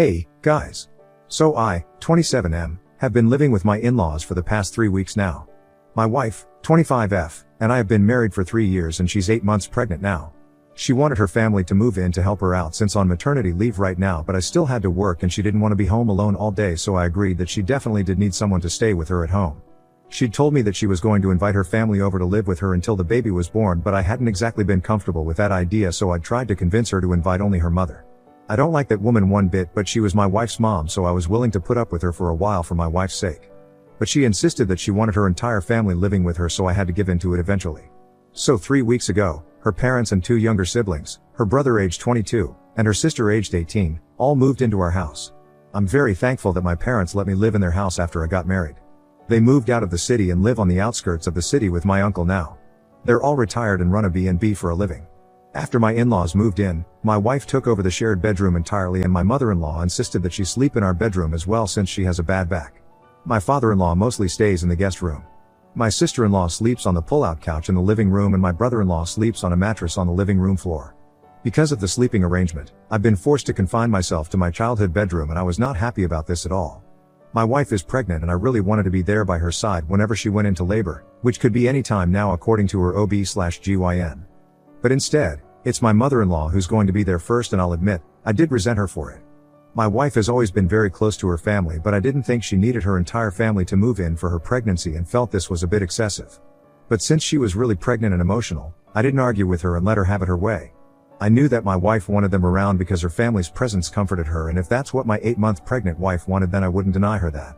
Hey, guys. So I, 27M, have been living with my in-laws for the past 3 weeks now. My wife, 25F, and I have been married for 3 years and she's 8 months pregnant now. She wanted her family to move in to help her out since on maternity leave right now, but I still had to work and she didn't want to be home alone all day, so I agreed that she definitely did need someone to stay with her at home. She'd told me that she was going to invite her family over to live with her until the baby was born, but I hadn't exactly been comfortable with that idea, so I tried to convince her to invite only her mother. I don't like that woman one bit, but she was my wife's mom, so I was willing to put up with her for a while for my wife's sake. But she insisted that she wanted her entire family living with her, so I had to give in to it eventually. So 3 weeks ago, her parents and 2 younger siblings, her brother aged 22, and her sister aged 18, all moved into our house. I'm very thankful that my parents let me live in their house after I got married. They moved out of the city and live on the outskirts of the city with my uncle now. They're all retired and run a B&B for a living. After my in-laws moved in, my wife took over the shared bedroom entirely, and my mother-in-law insisted that she sleep in our bedroom as well since she has a bad back. My father-in-law mostly stays in the guest room. My sister-in-law sleeps on the pull-out couch in the living room, and my brother-in-law sleeps on a mattress on the living room floor. Because of the sleeping arrangement, I've been forced to confine myself to my childhood bedroom, and I was not happy about this at all. My wife is pregnant and I really wanted to be there by her side whenever she went into labor, which could be any time now according to her OB/GYN. But instead, it's my mother-in-law who's going to be there first, and I'll admit, I did resent her for it. My wife has always been very close to her family, but I didn't think she needed her entire family to move in for her pregnancy and felt this was a bit excessive. But since she was really pregnant and emotional, I didn't argue with her and let her have it her way. I knew that my wife wanted them around because her family's presence comforted her, and if that's what my 8-month pregnant wife wanted, then I wouldn't deny her that.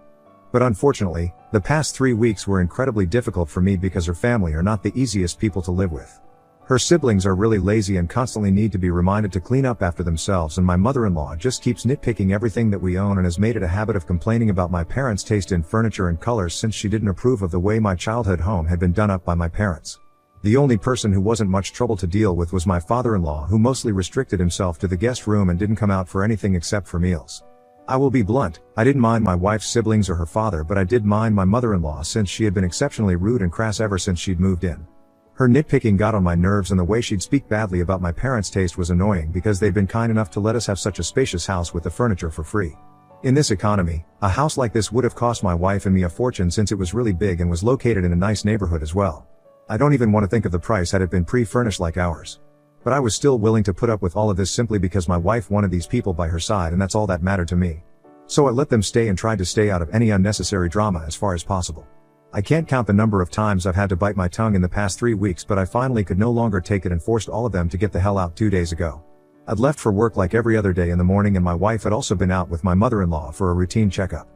But unfortunately, the past 3 weeks were incredibly difficult for me because her family are not the easiest people to live with. Her siblings are really lazy and constantly need to be reminded to clean up after themselves, and my mother-in-law just keeps nitpicking everything that we own and has made it a habit of complaining about my parents' taste in furniture and colors since she didn't approve of the way my childhood home had been done up by my parents. The only person who wasn't much trouble to deal with was my father-in-law, who mostly restricted himself to the guest room and didn't come out for anything except for meals. I will be blunt, I didn't mind my wife's siblings or her father, but I did mind my mother-in-law since she had been exceptionally rude and crass ever since she'd moved in. Her nitpicking got on my nerves, and the way she'd speak badly about my parents' taste was annoying because they'd been kind enough to let us have such a spacious house with the furniture for free. In this economy, a house like this would have cost my wife and me a fortune since it was really big and was located in a nice neighborhood as well. I don't even want to think of the price had it been pre-furnished like ours. But I was still willing to put up with all of this simply because my wife wanted these people by her side, and that's all that mattered to me. So I let them stay and tried to stay out of any unnecessary drama as far as possible. I can't count the number of times I've had to bite my tongue in the past 3 weeks, but I finally could no longer take it and forced all of them to get the hell out 2 days ago. I'd left for work like every other day in the morning, and my wife had also been out with my mother-in-law for a routine checkup.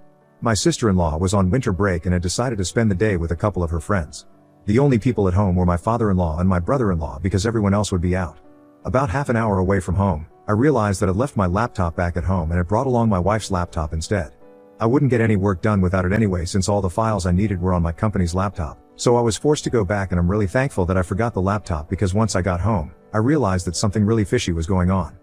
My sister-in-law was on winter break and had decided to spend the day with a couple of her friends. The only people at home were my father-in-law and my brother-in-law because everyone else would be out. About half an hour away from home, I realized that I'd left my laptop back at home and had brought along my wife's laptop instead. I wouldn't get any work done without it anyway since all the files I needed were on my company's laptop, so I was forced to go back, and I'm really thankful that I forgot the laptop because once I got home, I realized that something really fishy was going on.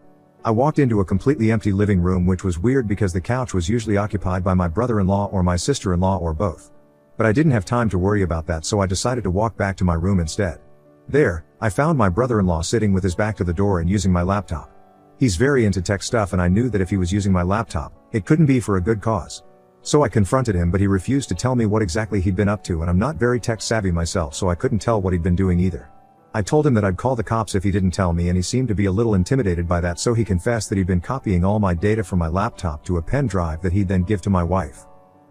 I walked into a completely empty living room, which was weird because the couch was usually occupied by my brother-in-law or my sister-in-law or both. But I didn't have time to worry about that, so I decided to walk back to my room instead. There, I found my brother-in-law sitting with his back to the door and using my laptop. He's very into tech stuff, and I knew that if he was using my laptop, it couldn't be for a good cause. So I confronted him, but he refused to tell me what exactly he'd been up to, and I'm not very tech savvy myself, so I couldn't tell what he'd been doing either. I told him that I'd call the cops if he didn't tell me, and he seemed to be a little intimidated by that, so he confessed that he'd been copying all my data from my laptop to a pen drive that he'd then give to my wife.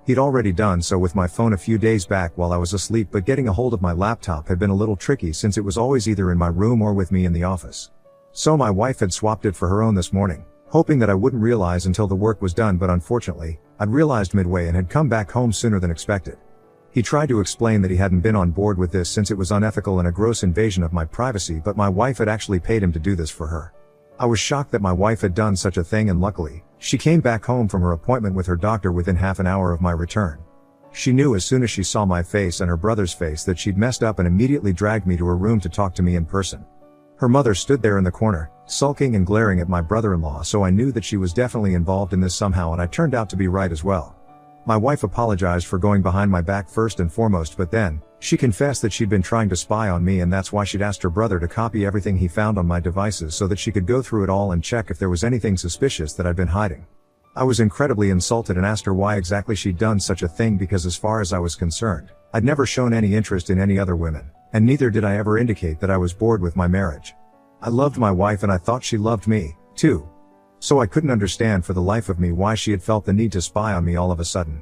He'd already done so with my phone a few days back while I was asleep, but getting a hold of my laptop had been a little tricky since it was always either in my room or with me in the office. So my wife had swapped it for her own this morning, hoping that I wouldn't realize until the work was done, but unfortunately, I'd realized midway and had come back home sooner than expected. He tried to explain that he hadn't been on board with this since it was unethical and a gross invasion of my privacy, but my wife had actually paid him to do this for her. I was shocked that my wife had done such a thing, and luckily, she came back home from her appointment with her doctor within half an hour of my return. She knew as soon as she saw my face and her brother's face that she'd messed up and immediately dragged me to her room to talk to me in person. Her mother stood there in the corner, sulking and glaring at my brother-in-law, so I knew that she was definitely involved in this somehow, and I turned out to be right as well. My wife apologized for going behind my back first and foremost, but then, she confessed that she'd been trying to spy on me, and that's why she'd asked her brother to copy everything he found on my devices so that she could go through it all and check if there was anything suspicious that I'd been hiding. I was incredibly insulted and asked her why exactly she'd done such a thing because as far as I was concerned, I'd never shown any interest in any other women, and neither did I ever indicate that I was bored with my marriage. I loved my wife and I thought she loved me, too. So I couldn't understand for the life of me why she had felt the need to spy on me all of a sudden.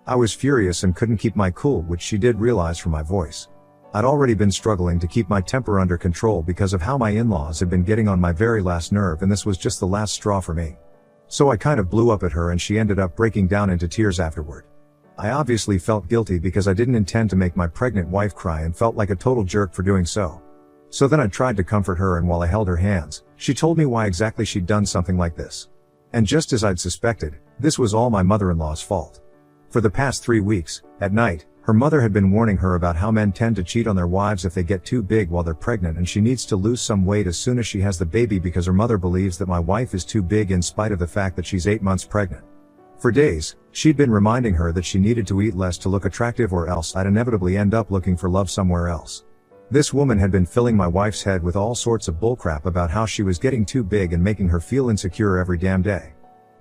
I was furious and couldn't keep my cool, which she did realize from my voice. I'd already been struggling to keep my temper under control because of how my in-laws had been getting on my very last nerve, and this was just the last straw for me. So I kind of blew up at her and she ended up breaking down into tears afterward. I obviously felt guilty because I didn't intend to make my pregnant wife cry and felt like a total jerk for doing so. So then I tried to comfort her, and while I held her hands, she told me why exactly she'd done something like this. And just as I'd suspected, this was all my mother-in-law's fault. For the past 3 weeks, at night, her mother had been warning her about how men tend to cheat on their wives if they get too big while they're pregnant, and she needs to lose some weight as soon as she has the baby because her mother believes that my wife is too big in spite of the fact that she's 8 months pregnant. For days, she'd been reminding her that she needed to eat less to look attractive or else I'd inevitably end up looking for love somewhere else. This woman had been filling my wife's head with all sorts of bullcrap about how she was getting too big and making her feel insecure every damn day.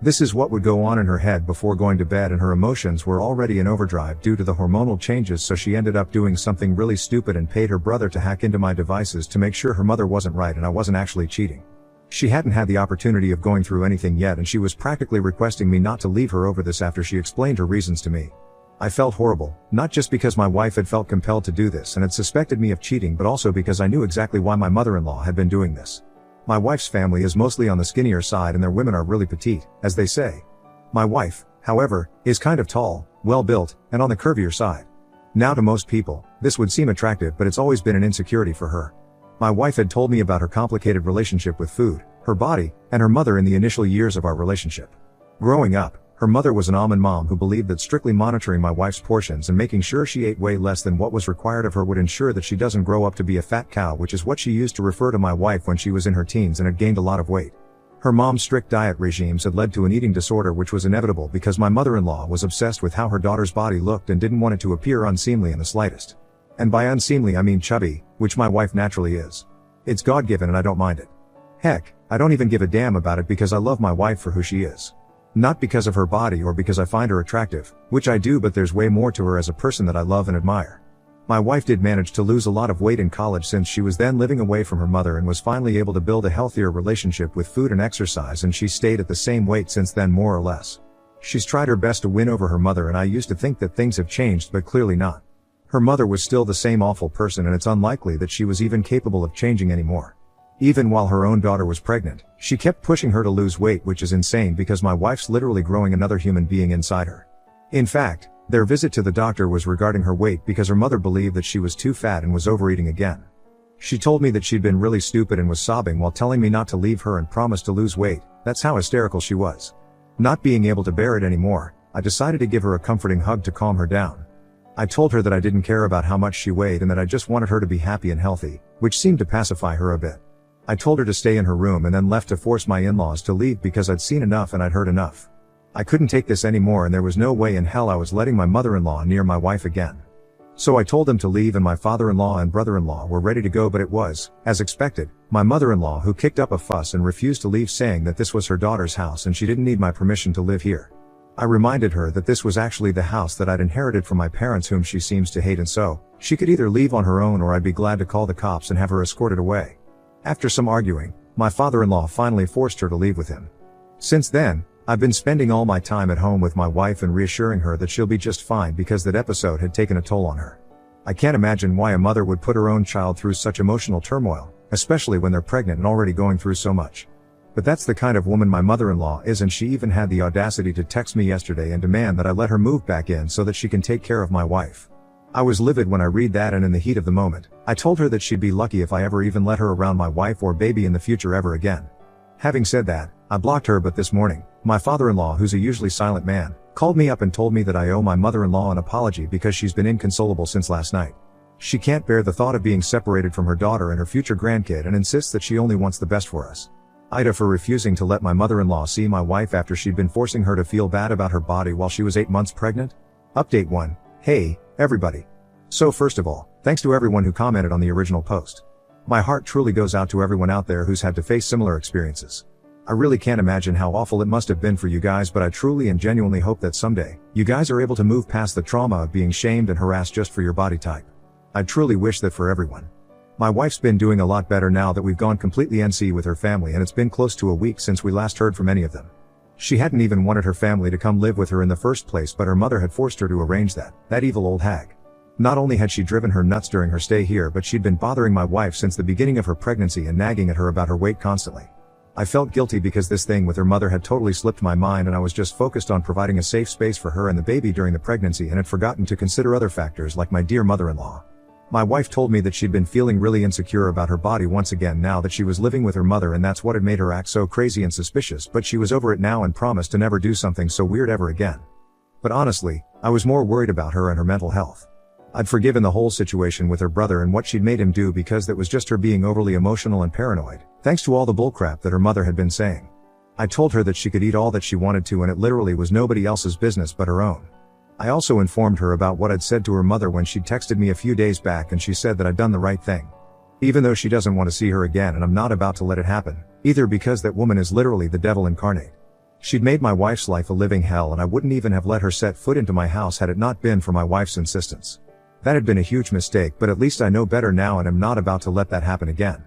This is what would go on in her head before going to bed, and her emotions were already in overdrive due to the hormonal changes, so she ended up doing something really stupid and paid her brother to hack into my devices to make sure her mother wasn't right and I wasn't actually cheating. She hadn't had the opportunity of going through anything yet, and she was practically requesting me not to leave her over this after she explained her reasons to me. I felt horrible, not just because my wife had felt compelled to do this and had suspected me of cheating, but also because I knew exactly why my mother-in-law had been doing this. My wife's family is mostly on the skinnier side and their women are really petite, as they say. My wife, however, is kind of tall, well-built, and on the curvier side. Now to most people, this would seem attractive, but it's always been an insecurity for her. My wife had told me about her complicated relationship with food, her body, and her mother in the initial years of our relationship. Growing up, her mother was an almond mom who believed that strictly monitoring my wife's portions and making sure she ate way less than what was required of her would ensure that she doesn't grow up to be a fat cow, which is what she used to refer to my wife when she was in her teens and had gained a lot of weight. Her mom's strict diet regimes had led to an eating disorder, which was inevitable because my mother-in-law was obsessed with how her daughter's body looked and didn't want it to appear unseemly in the slightest. And by unseemly I mean chubby, which my wife naturally is. It's God-given and I don't mind it. Heck, I don't even give a damn about it because I love my wife for who she is. Not because of her body or because I find her attractive, which I do, but there's way more to her as a person that I love and admire. My wife did manage to lose a lot of weight in college since she was then living away from her mother and was finally able to build a healthier relationship with food and exercise, and she stayed at the same weight since then, more or less. She's tried her best to win over her mother, and I used to think that things have changed, but clearly not. Her mother was still the same awful person, and it's unlikely that she was even capable of changing anymore. Even while her own daughter was pregnant, she kept pushing her to lose weight, which is insane because my wife's literally growing another human being inside her. In fact, their visit to the doctor was regarding her weight because her mother believed that she was too fat and was overeating again. She told me that she'd been really stupid and was sobbing while telling me not to leave her and promised to lose weight. That's how hysterical she was. Not being able to bear it anymore, I decided to give her a comforting hug to calm her down. I told her that I didn't care about how much she weighed and that I just wanted her to be happy and healthy, which seemed to pacify her a bit. I told her to stay in her room and then left to force my in-laws to leave because I'd seen enough and I'd heard enough. I couldn't take this anymore and there was no way in hell I was letting my mother-in-law near my wife again. So I told them to leave and my father-in-law and brother-in-law were ready to go, but it was, as expected, my mother-in-law who kicked up a fuss and refused to leave, saying that this was her daughter's house and she didn't need my permission to live here. I reminded her that this was actually the house that I'd inherited from my parents, whom she seems to hate, and so, she could either leave on her own or I'd be glad to call the cops and have her escorted away. After some arguing, my father-in-law finally forced her to leave with him. Since then, I've been spending all my time at home with my wife and reassuring her that she'll be just fine because that episode had taken a toll on her. I can't imagine why a mother would put her own child through such emotional turmoil, especially when they're pregnant and already going through so much. But that's the kind of woman my mother-in-law is, and she even had the audacity to text me yesterday and demand that I let her move back in so that she can take care of my wife. I was livid when I read that, and in the heat of the moment, I told her that she'd be lucky if I ever even let her around my wife or baby in the future ever again. Having said that, I blocked her, but this morning, my father-in-law, who's a usually silent man, called me up and told me that I owe my mother-in-law an apology because she's been inconsolable since last night. She can't bear the thought of being separated from her daughter and her future grandkid and insists that she only wants the best for us. Ida for refusing to let my mother-in-law see my wife after she'd been forcing her to feel bad about her body while she was 8 months pregnant. Update 1. Hey, everybody. So first of all, thanks to everyone who commented on the original post. My heart truly goes out to everyone out there who's had to face similar experiences. I really can't imagine how awful it must have been for you guys, but I truly and genuinely hope that someday, you guys are able to move past the trauma of being shamed and harassed just for your body type. I truly wish that for everyone. My wife's been doing a lot better now that we've gone completely NC with her family, and it's been close to a week since we last heard from any of them. She hadn't even wanted her family to come live with her in the first place, but her mother had forced her to arrange that evil old hag. Not only had she driven her nuts during her stay here, but she'd been bothering my wife since the beginning of her pregnancy and nagging at her about her weight constantly. I felt guilty because this thing with her mother had totally slipped my mind, and I was just focused on providing a safe space for her and the baby during the pregnancy and had forgotten to consider other factors like my dear mother-in-law. My wife told me that she'd been feeling really insecure about her body once again now that she was living with her mother, and that's what had made her act so crazy and suspicious, but she was over it now and promised to never do something so weird ever again. But honestly, I was more worried about her and her mental health. I'd forgiven the whole situation with her brother and what she'd made him do because that was just her being overly emotional and paranoid, thanks to all the bullcrap that her mother had been saying. I told her that she could eat all that she wanted to and it literally was nobody else's business but her own. I also informed her about what I'd said to her mother when she'd texted me a few days back, and she said that I'd done the right thing. Even though she doesn't want to see her again, and I'm not about to let it happen, either, because that woman is literally the devil incarnate. She'd made my wife's life a living hell, and I wouldn't even have let her set foot into my house had it not been for my wife's insistence. That had been a huge mistake, but at least I know better now and am not about to let that happen again.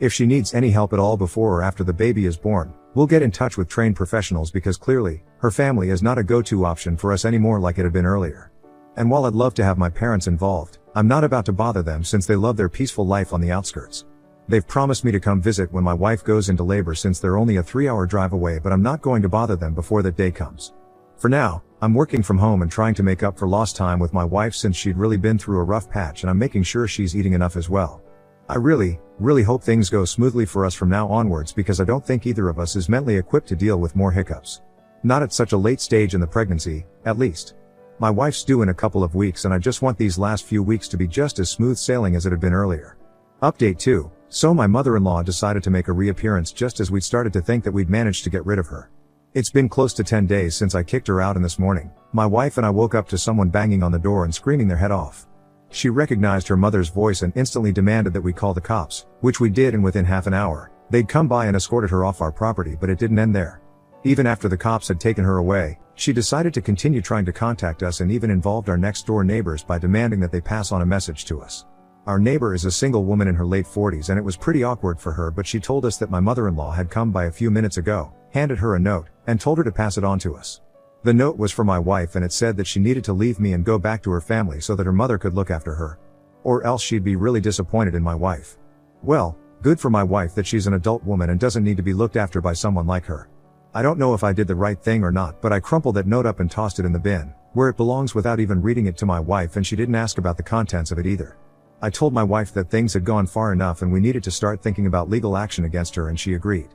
If she needs any help at all before or after the baby is born, we'll get in touch with trained professionals, because clearly, her family is not a go-to option for us anymore like it had been earlier. And while I'd love to have my parents involved, I'm not about to bother them since they love their peaceful life on the outskirts. They've promised me to come visit when my wife goes into labor since they're only a 3-hour drive away, but I'm not going to bother them before that day comes. For now, I'm working from home and trying to make up for lost time with my wife since she'd really been through a rough patch, and I'm making sure she's eating enough as well. I really hope things go smoothly for us from now onwards, because I don't think either of us is mentally equipped to deal with more hiccups. Not at such a late stage in the pregnancy, at least. My wife's due in a couple of weeks, and I just want these last few weeks to be just as smooth sailing as it had been earlier. Update 2. So my mother-in-law decided to make a reappearance just as we'd started to think that we'd managed to get rid of her. It's been close to 10 days since I kicked her out, and this morning, my wife and I woke up to someone banging on the door and screaming their head off. She recognized her mother's voice and instantly demanded that we call the cops, which we did, and within half an hour, they'd come by and escorted her off our property. But it didn't end there. Even after the cops had taken her away, she decided to continue trying to contact us and even involved our next door neighbors by demanding that they pass on a message to us. Our neighbor is a single woman in her late 40s, and it was pretty awkward for her, but she told us that my mother-in-law had come by a few minutes ago, handed her a note, and told her to pass it on to us. The note was for my wife, and it said that she needed to leave me and go back to her family so that her mother could look after her. Or else she'd be really disappointed in my wife. Well, good for my wife that she's an adult woman and doesn't need to be looked after by someone like her. I don't know if I did the right thing or not, but I crumpled that note up and tossed it in the bin, where it belongs, without even reading it to my wife, and she didn't ask about the contents of it either. I told my wife that things had gone far enough and we needed to start thinking about legal action against her, and she agreed.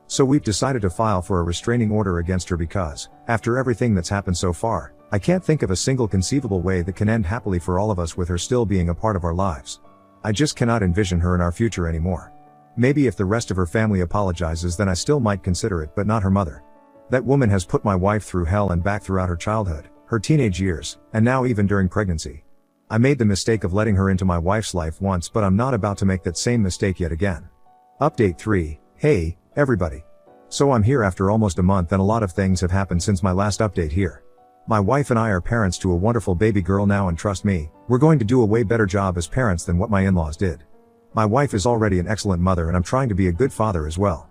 So we've decided to file for a restraining order against her because, after everything that's happened so far, I can't think of a single conceivable way that can end happily for all of us with her still being a part of our lives. I just cannot envision her in our future anymore. Maybe if the rest of her family apologizes, then I still might consider it, but not her mother. That woman has put my wife through hell and back throughout her childhood, her teenage years, and now even during pregnancy. I made the mistake of letting her into my wife's life once, but I'm not about to make that same mistake yet again. Update 3. Hey, everybody. So I'm here after almost a month, and a lot of things have happened since my last update here. My wife and I are parents to a wonderful baby girl now, and trust me, we're going to do a way better job as parents than what my in-laws did. My wife is already an excellent mother, and I'm trying to be a good father as well.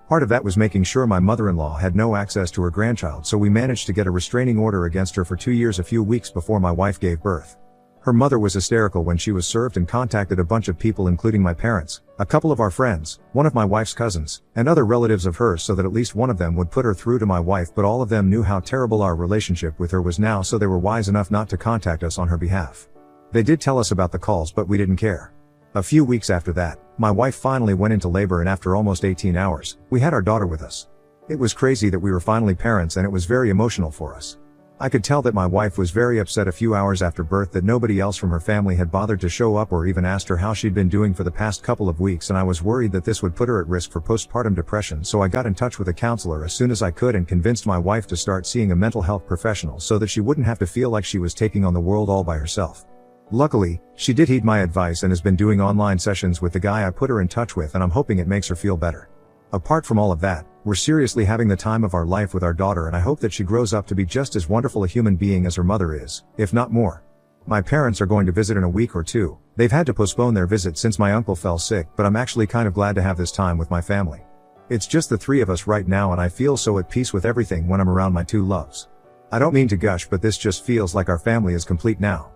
Part of that was making sure my mother-in-law had no access to her grandchild, so we managed to get a restraining order against her for 2 years a few weeks before my wife gave birth. Her mother was hysterical when she was served and contacted a bunch of people, including my parents, a couple of our friends, one of my wife's cousins, and other relatives of hers, so that at least one of them would put her through to my wife, but all of them knew how terrible our relationship with her was now, so they were wise enough not to contact us on her behalf. They did tell us about the calls, but we didn't care. A few weeks after that, my wife finally went into labor, and after almost 18 hours, we had our daughter with us. It was crazy that we were finally parents, and it was very emotional for us. I could tell that my wife was very upset a few hours after birth that nobody else from her family had bothered to show up or even asked her how she'd been doing for the past couple of weeks, and I was worried that this would put her at risk for postpartum depression, so I got in touch with a counselor as soon as I could and convinced my wife to start seeing a mental health professional so that she wouldn't have to feel like she was taking on the world all by herself. Luckily, she did heed my advice and has been doing online sessions with the guy I put her in touch with, and I'm hoping it makes her feel better. Apart from all of that, We're seriously having the time of our life with our daughter, and I hope that she grows up to be just as wonderful a human being as her mother is, if not more. My parents are going to visit in a week or two. They've had to postpone their visit since my uncle fell sick, but I'm actually kind of glad to have this time with my family. It's just the three of us right now, and I feel so at peace with everything when I'm around my two loves. I don't mean to gush, but this just feels like our family is complete now.